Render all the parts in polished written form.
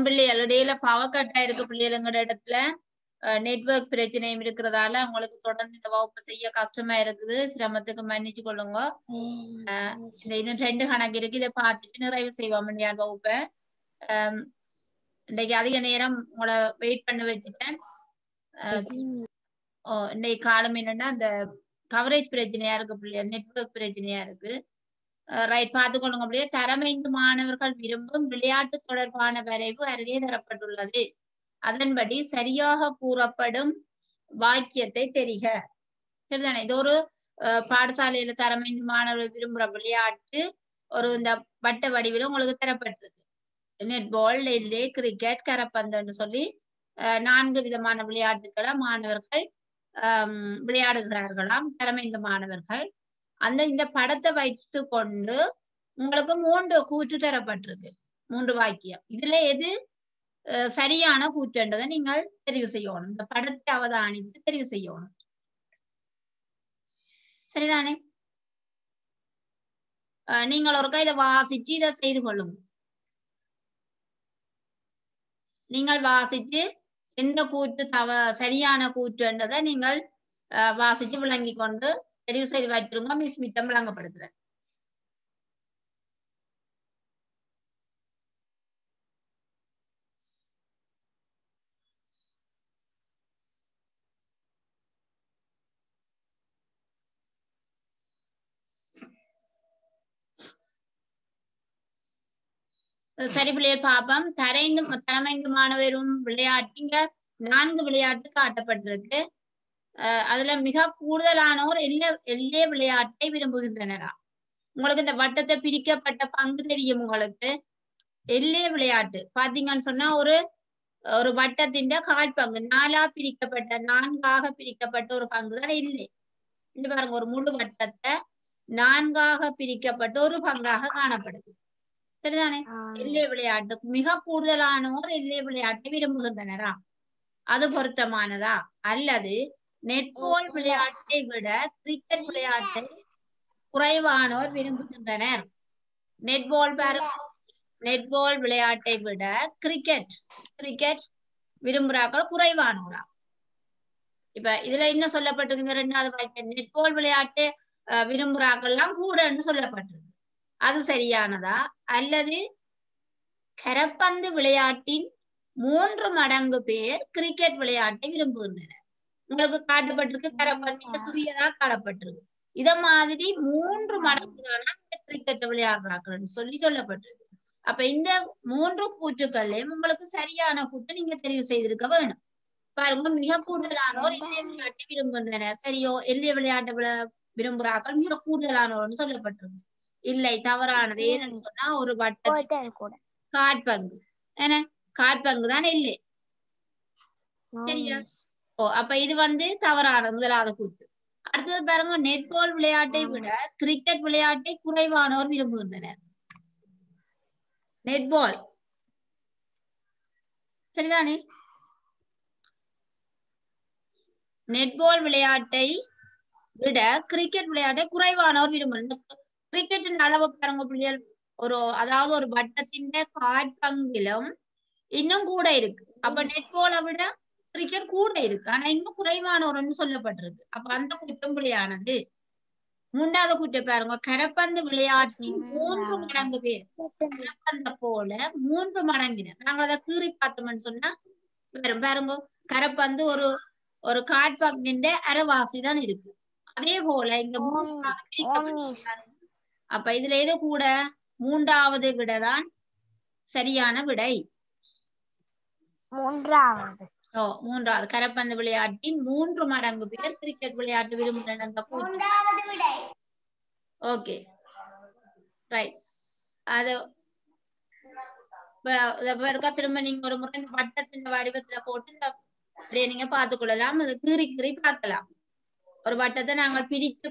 பிள்ளைகள் இடையில power cut ஆயிருக்கு பிள்ளைகளோட இடத்துல நெட்வொர்க் பிரச்சனையும் இருக்கிறதால உங்களுக்கு தொடர்ந்து இந்த வகுப்பு செய்ய கஷ்டமா இருக்குது. சிரமத்துக்கு மன்னிச்சு கொள்ளுங்க. இந்த இன்னும் 2 கணக்கு இருக்கு, இதை பார்த்துட்டு நிறைவு செய்வோம் இல்லையா வகுப்பை. இன்னைக்கு அதிக நேரம் உங்களை வெயிட் பண்ண வச்சுட்டேன். இன்னைக்கு காலம் என்னன்னா அந்த கவரேஜ் பிரச்சனையா இருக்கு பிள்ளைகள், நெட்வொர்க் பிரச்சனையா இருக்கு. ரைட், பார்த்துக்கொள்ளுங்க அப்படியே. தரமைந்து மாணவர்கள் விரும்பும் விளையாட்டு தொடர்பான வரைவு அருகே தரப்பட்டுள்ளது. அதன்படி சரியாக கூறப்படும் வாக்கியத்தை தெரிக. சரிதானே? இது ஒரு பாடசாலையில தரமைந்து மாணவர்கள் விரும்புற விளையாட்டு ஒரு இந்த வட்ட வடிவில உங்களுக்கு தரப்பட்டிருக்கு. நெட்பால், நெல்லே, கிரிக்கெட், கரப்பந்துன்னு சொல்லி 4 விதமான விளையாட்டுக்களை மாணவர்கள் விளையாடுகிறார்களாம், தரமைந்த மாணவர்கள். இந்த படத்தை வைத்து கொண்டு உங்களுக்கு 3 கூற்று தரப்பட்டிருக்கு, 3 வாக்கியம். இதுல எது சரியான கூற்றுன்றதை நீங்கள் தெரிவு செய்யணும். இந்த படத்தை அவதானித்து தெரிவு செய்யணும். சரிதானே? நீங்கள் ஒருக்கா இதை வாசிச்சு இதை செய்து கொள்ளுங்க. நீங்கள் வாசிச்சு எந்த கூற்று சரியான கூற்றுன்றதை நீங்கள் வாசிச்சு விளங்கி கொண்டு தெரிவு செய்து வைத்திருங்க. மிஸ் மித்தம் விளங்கப்படுத்துறேன். சரி பிள்ளையர் பாப்பம். தரமைந்து மாணவரும் விளையாட்டுங்க 4 விளையாட்டு காட்டப்பட்டிருக்கு. அதுல மிக கூடுதலானோர் எல்லே விளையாட்டை விரும்புகின்றனரா? உங்களுக்கு இந்த வட்டத்தை பிரிக்கப்பட்ட பங்கு தெரியும். உங்களுக்கு எல்லே விளையாட்டு பாத்தீங்கன்னு சொன்னா ஒரு வட்டத்தின் கால்பங்கு 4ஆ பிரிக்கப்பட்ட 4ஆக பிரிக்கப்பட்ட ஒரு பங்கு தான் இல்லை. இந்த பாருங்க, ஒரு முழு வட்டத்தை 4ஆக பிரிக்கப்பட்ட ஒரு பங்காக காணப்படுது. சரிதானே? எல்லை விளையாட்டு மிக கூடுதலானோர் எல்லை விளையாட்டை விரும்புகின்றனரா? அது பொருத்தமானதா? அல்லது நெட்பால் விளையாட்டை விட கிரிக்கெட் விளையாட்டை குறைவானோர் விரும்புகின்றனர்? நெட்பால் விளையாட்டை விட கிரிக்கெட் விரும்புறாக்கள் குறைவானோரா? இப்ப இதுல என்ன சொல்லப்பட்டிருக்கு? 2வது வாக்கியம் நெட்பால் விளையாட்டு விரும்புறாக்கள்லாம் கூடன்னு சொல்லப்பட்டிருக்கு. அது சரியானதா? அல்லது கரப்பந்து விளையாட்டின் 3 மடங்கு பேர் கிரிக்கெட் விளையாட்டை விரும்புகின்றனர்? உங்களுக்கு காட்டப்பட்டிருக்கு கரப்பந்து சிறியதா காணப்பட்டிருக்கு. இத மாதிரி 3 மடங்கு தானா கிரிக்கெட் விளையாடுறாங்கன்னு சொல்லப்பட்டிருக்கு. அப்ப இந்த 3 கூற்றுக்கள்லயும் உங்களுக்கு சரியான கூற்று நீங்க தெரிவு செய்திருக்க வேணும். பாருங்க, மிக கூடுதலானோர் எல்லை விளையாட்டை விரும்புகின்றனர். சரியோ? எல்லை விளையாட்டை விரும்புறார்கள் மிக கூடுதலானோர்னு சொல்லப்பட்டிருக்கு. இல்லை, தவறானது. ஏன்னு சொன்னா ஒரு வட்டத்தின் காற்பங்கு காற்பங்கு தான் இல்லை. சரியா? அப்ப இது தவறான முதலாவது கூற்று. அடுத்தது பாருங்க, நெட்பால் விளையாட்டை விட கிரிக்கெட் விளையாட்டை குறைவானோர் விரும்புகின்றனர். நெட்பால் சரிதானே? நெட்பால் விளையாட்டை விட கிரிக்கெட் விளையாட்டை குறைவானோர் விரும்புகின்றனர். கிரிக்கெட்டின் அளவு பாருங்க பிள்ளைகள், அதாவது ஒரு வட்டத்தின் காற்பங்கிலும் இன்னும் கூட இருக்கு. அப்ப நெட்பாலை விட கிரிக்கெட் கூட இருக்கு, ஆனா இன்னும் குறைவானோர்னு சொல்லப்பட்டிருக்கு. அப்ப அந்த குற்றம் பிள்ளையானது. 3வது குற்றம் பாருங்க, கரப்பந்து விளையாட்டின் 3 மடங்கு பேர் கரப்பந்த போல 3 மடங்கினர். நாங்கள் அதை கீறி பார்த்தோம்னு சொன்னா பாருங்க, கரப்பந்து ஒரு காற்பங்கின் அரைவாசி தான் இருக்கு. அதே போல இங்க 3 அப்ப இதுல எது கூட? 3வது விடதான் சரியான விடை. 3வது கரப்பந்து விளையாட்டின் 3 மடங்கு பேர் கிரிக்கெட் விளையாட்டு விரும்புகின்றனர். Okay, right. அது திரும்ப நீங்க ஒரு முறை வட்டத்தின் வடிவத்துல போட்டு நீங்க பார்த்துக்கொள்ளலாம். அது கீறி பார்க்கலாம். ஒரு வட்டத்தை நாங்கள் பிரித்து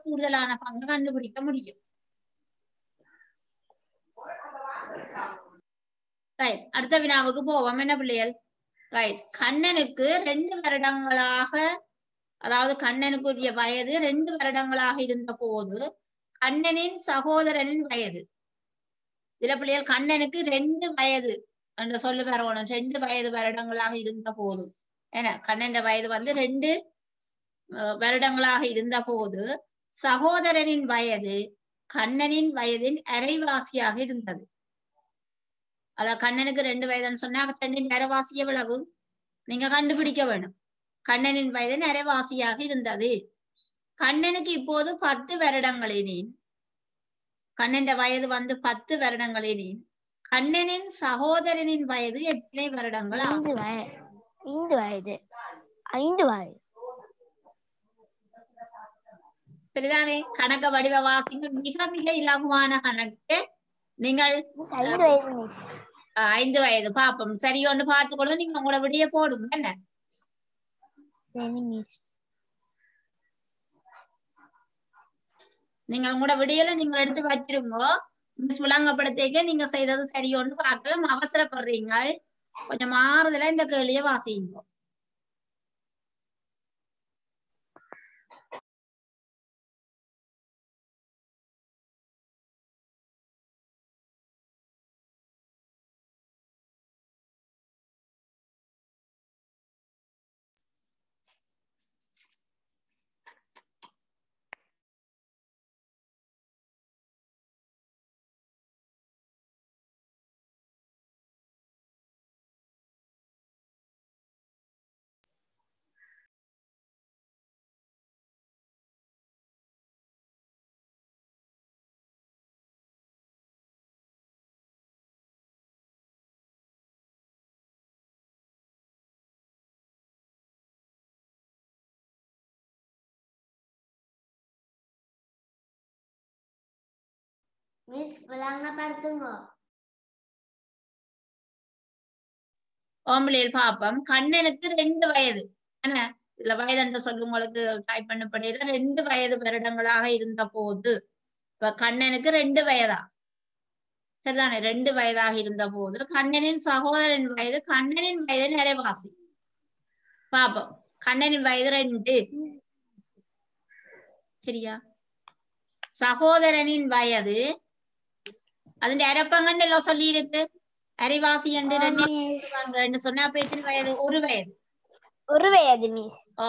கூடுதலான பங்கு கண்டுபிடிக்க முடியும். ரைட், அடுத்த வினாவுக்கு போவோம். என்ன பிள்ளைகள்? ரைட், கண்ணனுக்கு 2 வருடங்களாக, அதாவது கண்ணனுக்குரிய வயது 2 வருடங்களாக இருந்த போது கண்ணனின் சகோதரனின் வயது. சில பிள்ளைகள் கண்ணனுக்கு 2 வயது என்று சொல்லி வரணும். 2 வயது வருடங்களாக இருந்த போது, ஏன்னா கண்ணன் வயது வந்து 2 வருடங்களாக இருந்த போது சகோதரனின் வயது கண்ணனின் வயதின் அரைவாசியாக இருந்தது. அதாவது கண்ணனுக்கு 2 வயதுன்னு சொன்னா கண்ணனின் அரைவாசி எவ்வளவு நீங்க கண்டுபிடிக்க வேணும். கண்ணனின் வயதின் அரைவாசியாக இருந்தது. கண்ணனுக்கு இப்போது 10 வருடங்களெனின், கண்ணன் வயது வந்து 10 வருடங்களெனின் கண்ணனின் சகோதரனின் வயது எத்தனை வருடங்கள்? 5 வயது. சரிதானே? கணக்க வடிவ வாசிங்க. மிக மிக இலகுவான கணக்கு. நீங்கள் 5 வயது பாப்போம். சரி, ஒன்று பார்த்துக்கொள்ளும். நீங்க உங்களோட விடிய போடுங்க. என்ன நீங்க உங்களோட விடியல நீங்க எடுத்து வச்சிருங்க. விளங்கப்படுத்திக்க நீங்க செய்தது சரியொன்னு பார்க்கலாம். அவசரப்படுறீங்க, கொஞ்சம் மாறுதலா இந்த கேள்வியை வாசிங்க. மிஸ் விளங்கப்படுத்துங்க. ஓம்பளையில் பாப்போம். கண்ணனுக்கு 2 வயது. என்ன இதுல வயது என்று சொல்லி உங்களுக்கு டைப் பண்ணப்படையில 2 வயது வருடங்களாக இருந்த போது, இப்ப கண்ணனுக்கு 2 வயதா? சரிதானே? 2 வயதாக இருந்த போது கண்ணனின் சகோதரன் வயது கண்ணனின் வயது நிறைவாசி. பாப்போம். கண்ணனின் வயது 2. சரியா? சகோதரனின் வயது அதுல அரப்பங்கன்னு எல்லாம் சொல்லி இருக்கு. அரைவாசி என்று 2 சொன்னா அப்ப எத்தனை வயது? 1 வயது. 1 வயது மிஸ். ஓ,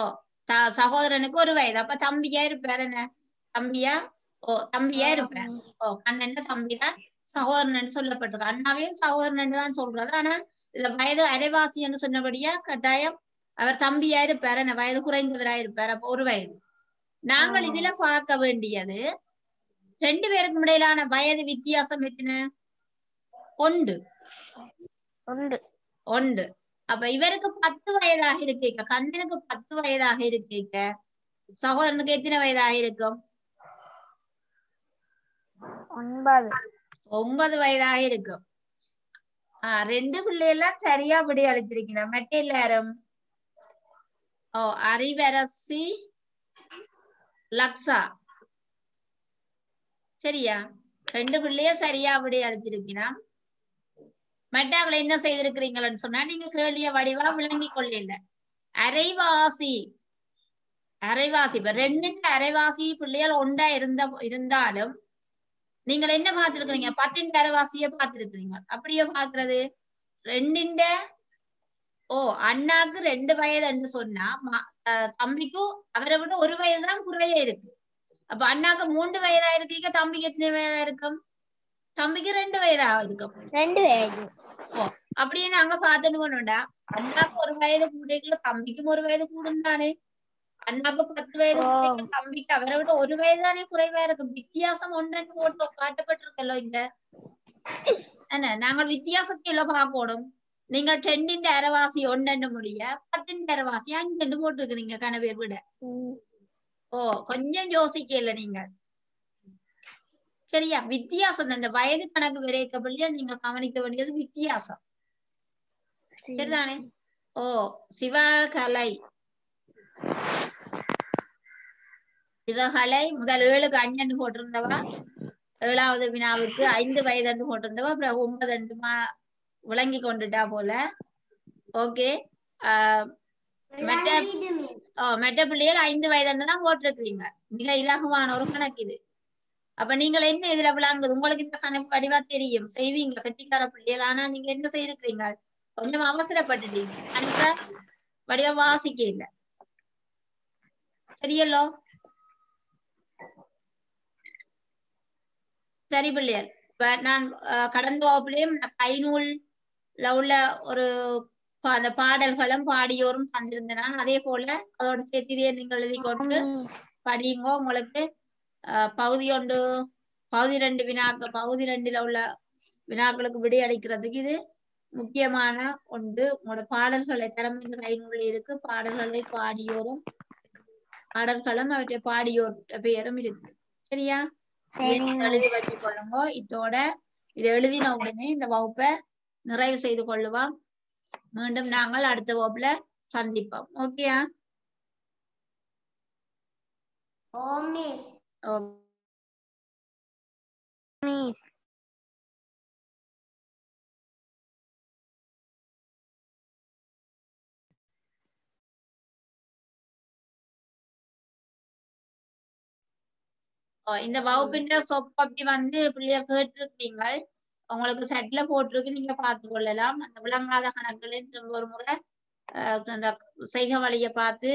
சகோதரனுக்கு 1 வயது. அப்ப தம்பியா இருப்பார். என்ன தம்பியா? ஓ, தம்பியா இருப்பார். ஓ, கண்ணன் தம்பிதான் சகோதரன் சொல்லப்பட்டிருக்கு. அண்ணாவையும் சகோதரன் தான் சொல்றது. ஆனா இதுல வயது அரைவாசி என்று சொன்னபடியா கட்டாயம் அவர் தம்பியா இருப்பார். என்ன வயது குறைந்தவரா இருப்பார். அப்ப 1 வயது. நாங்கள் இதுல பார்க்க வேண்டியது 2 பேருக்கும் இடையிலான வயது வித்தியாசம் எத்தனை? 1. அப்ப இவருக்கு 10 வயதாக இருக்க, கண்ணனுக்கு 10 வயதாக இருக்க, சகோதரனுக்கு எத்தனை வயதாக இருக்கும்? 9 வயதாக இருக்கும். 2 பிள்ளையெல்லாம் சரியா விடை அளித்திருக்கிறோம். மற்ற எல்லாரும் அறிவரசி, லக்ஸா, சரியா? 2 பிள்ளைய சரியா விடை அளிச்சிருக்கிறான். மற்றவங்களை என்ன செய்திருக்கிறீங்கன்னு சொன்னா நீங்க கேள்விய வடிவா விளங்கி கொள்ள. அரைவாசி இப்ப 2 அரைவாசி பிள்ளைகள் ஒன்றா இருந்தாலும் நீங்கள் என்ன பார்த்திருக்கிறீங்க? 10 அரைவாசிய பார்த்திருக்கிறீங்க. அப்படியே பார்க்கிறது 2 அண்ணாக்கு 2 வயது என்று சொன்னா தம்பிக்கும் அவரை விட 1 வயதுதான் குறைய இருக்கு. அப்ப அண்ணாக்கு 3 வயதா இருக்கீங்க, தம்பிக்கு எத்தனை வயதா இருக்கும்? தம்பிக்கு 2 வயதா இருக்கும். 2 வயது. அப்படியே நாங்க பாத்துட்டு அண்ணாக்கு 1 வயது கூடைக்குள்ள தம்பிக்கும் 1 வயது கூடுந்தானே. அண்ணாக்கு 10 வயது கூடைக்கு தம்பிக்கு அவரை விட 1 வயது தானே குறைவா இருக்கும். வித்தியாசம் 1 போட்டு காட்டப்பட்டிருக்கല്ലോ இங்க. என்ன நாங்கள் வித்தியாசத்தை எல்லாம் பார்க்கணும். நீங்க 2 அரைவாசி 1 முடிய 10 அரைவாசி 5 போட்டுருக்கீங்க கணவர் விட. கொஞ்சம் யோசிக்கல நீங்க. சரியா? வித்தியாசம் இந்த வயது கணக்கு விரைக்கப்படியா நீங்க கவனிக்க வேண்டியது வித்தியாசம். சரிதானே? சிவகலை முதல் 7க்கு 5 போட்டிருந்தவா, 7வது வினாவுக்கு 5 வயது போட்டிருந்தவா, அப்புறம் 9 விளங்கி கொண்டுட்டா போல. ஓகே. மெட்ட பிள்ளைகள் 5 வயதுன்னு தான் போட்டிருக்கிறீங்க. மிக இலகுவான ஒரு கணக்கு இது. அப்ப நீங்கள் என்ன இதுல விளங்குது? உங்களுக்கு இந்த கணக்கு வடிவா தெரியும், செய்வீங்க, கட்டிக்கார பிள்ளைகள். ஆனா நீங்க என்ன செய்திருக்கிறீங்க? கொஞ்சம் அவசரப்பட்டுட்டீங்க, கணக்க வடிவா வாசிக்க இல்ல. சரியல்லோ? சரி பிள்ளைகள். இப்ப நான் கடந்த வகுப்புலயும் கைநூல்ல உள்ள ஒரு அந்த பாடல்களும் பாடியோரும் தந்திருந்தேன். அதே போல அதோட சேர்த்து இதே நீங்கள் எழுதி கொண்டு படியுங்கோ. உங்களுக்கு பகுதி 1 பகுதி 2 வினாக்கள், பகுதி 2ல உள்ள வினாக்களுக்கு விடையளிக்கிறதுக்கு இது முக்கியமான ஒன்று. உங்களோட பாடல்களை திறமை இந்த கைநூலில் இருக்கு. பாடல்களை பாடியோரும் பாடல்களும் அவற்றை பாடியோர் பெயரும் இருக்கு. சரியா? எழுதி வச்சுக் கொள்ளுங்க. இதோட இதை எழுதின உடனே இந்த வகுப்பை நிறைவு செய்து கொள்ளுவோம். மீண்டும் நாங்கள் அடுத்த வகுப்புல சந்திப்போம். ஓகேயா? இந்த வகுப்பின் சொப்பி வந்து பிள்ளைய கேட்டிருக்கீங்க. உங்களுக்கு செட்ல போட்டிருக்கு, நீங்க பார்த்து கொள்ளலாம். அந்த விளங்காத கணக்குகளையும் திரும்ப ஒரு முறை அந்த செய்க வழிய பார்த்து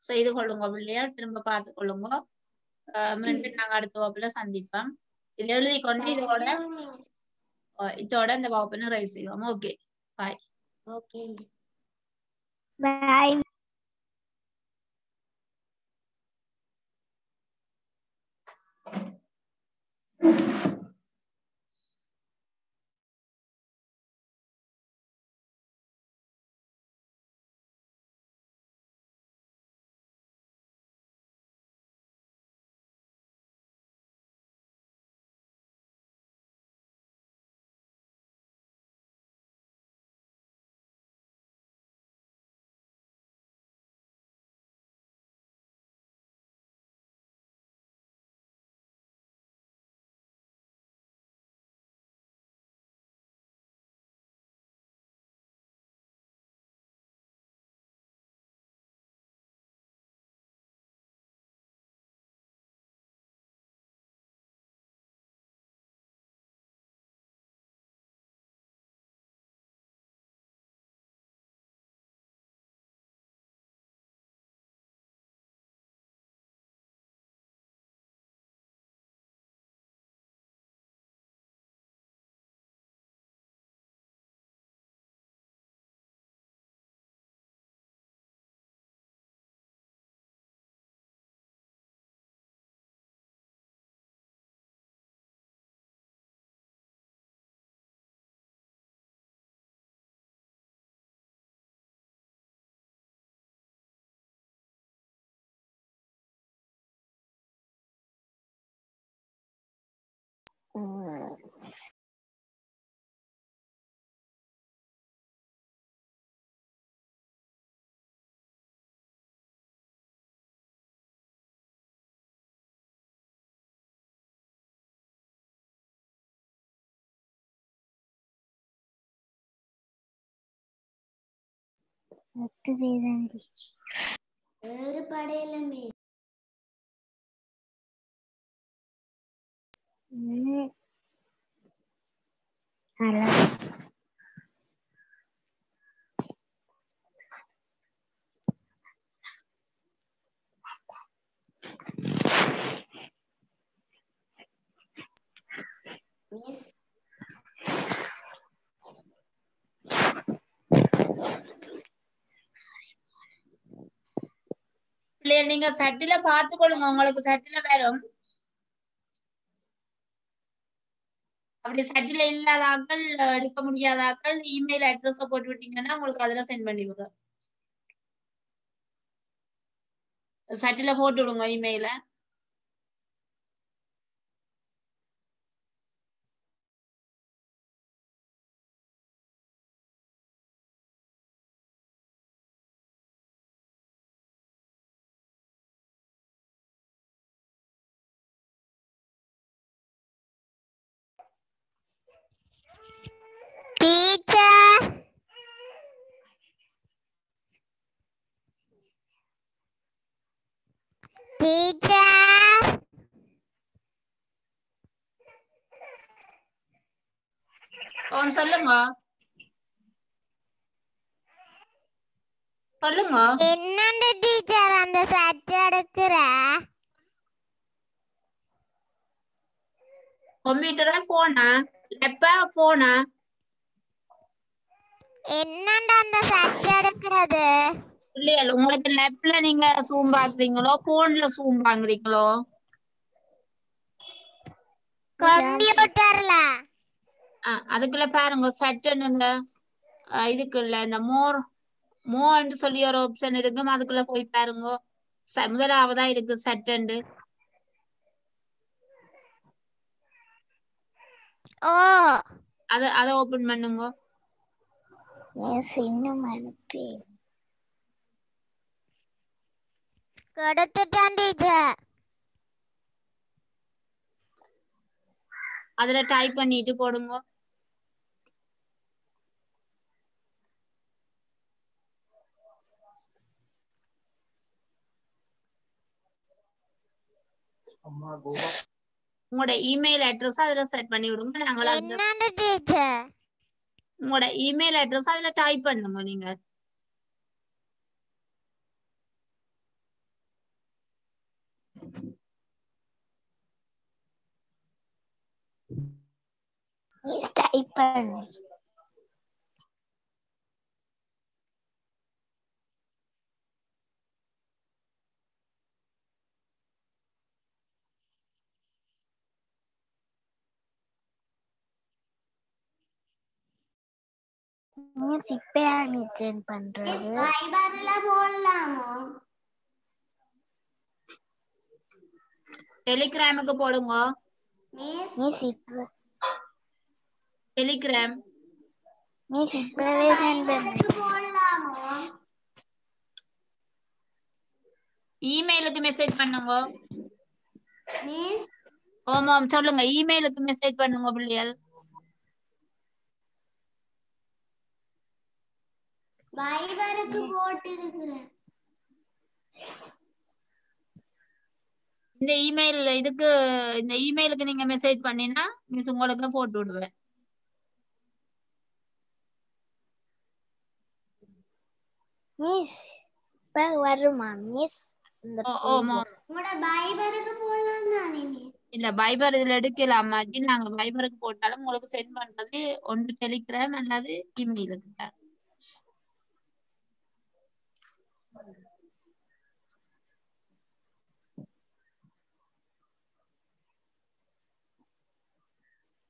செய்து கொள்ளுங்க பிள்ளையார். திரும்ப பார்த்து கொள்ளுங்க. மீண்டும் நாங்க அடுத்த வகுப்புல சந்திப்போம். இது எழுதி கொண்டு இதோட இந்த வகுப்பை நிறைவு செய்வோம். ஓகே, பாய். ஓகே, பாய். வேறுபடையிலுமே நீங்க சட்டில பார்த்து கொள்ளுங்க, உங்களுக்கு சட்டில வரும். அப்படி சட்டில இல்லாத ஆட்கள், எடுக்க முடியாத ஆட்கள் இமெயில் அட்ரஸ் போட்டு விட்டீங்கன்னா உங்களுக்கு அதுல சென்ட் பண்ணி விடுறோம். சட்டில போட்டு விடுங்க இமெயில. டீச்சர் டீச்சர் ஓம் சொல்லுங்க சொல்லுங்க. என்னண்டு டீச்சர் அந்த சட்டை எடுக்கிற கம்ப்யூட்டரா போனா லேப்பா போனா என்னண்டு அந்த சட்டை எடுக்கிறது இல்லையா உங்களுக்கு லேப்ல நீங்க சூம் பாக்குறீங்களோ போன்ல சூம் பாக்குறீங்களோ? கம்ப்யூட்டர்ல அதுக்குள்ள பாருங்க சட்டுன்னு இதுக்குள்ள இந்த மோர்ன்னு சொல்லி ஒரு ஆப்ஷன் இருக்கும், அதுக்குள்ள போய் பாருங்க. முதலாவதா இருக்கு சட்டண்டு. ஓ அதை ஓபன் பண்ணுங்க. இன்னும் அனுப்பி கொடுத்துட்டேன் டீச்சர். அதுல டைப் பண்ணிட்டு போடுங்க. உங்களோட இமெயில் அட்ரஸ் அதுல செட் பண்ணி விடுங்க. என்னண்டு டீச்சர் உங்களோட இமெயில் அட்ரஸ் அதுல டைப் பண்ணுங்க. நீங்க டைப் பண்ணு. மிஸ் இப்ப மிஸ் சென்ட் பண்றது வைபர்ல போடலாமோ? டெலிகிராமுக்கு போடுங்க. மிஸ் இப்ப டெலிகிராம் மிஸ் இப்பவே சென்ட் பண்ணு. போடலாமோ? இமெயிலுக்கு மெசேஜ் பண்ணுங்க. மிஸ் ஓமாம் சொல்லுங்க. இமெயிலுக்கு மெசேஜ் பண்ணுங்க பிள்ளைகள். வைபருக்கு போட்டு இருக்கிறேன். இந்த இமெயிலுக்கு நீங்க மெசேஜ் பண்ணினா மிஸ் உங்களுக்கு போட்டு விடுவேன். மிஸ் இப்ப வருமா மிஸ்? உங்களோட பைபருக்கு போடலாம் தானே? இல்ல பைபர் இதுல எடுக்கலாமா? நாங்க பைபருக்கு போட்டாலும் உங்களுக்கு சென்ட் பண்றது ஒன்று டெலிகிராம் அல்லது இமெயிலுக்கு தான்.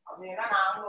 அப்படின்னா நாங்க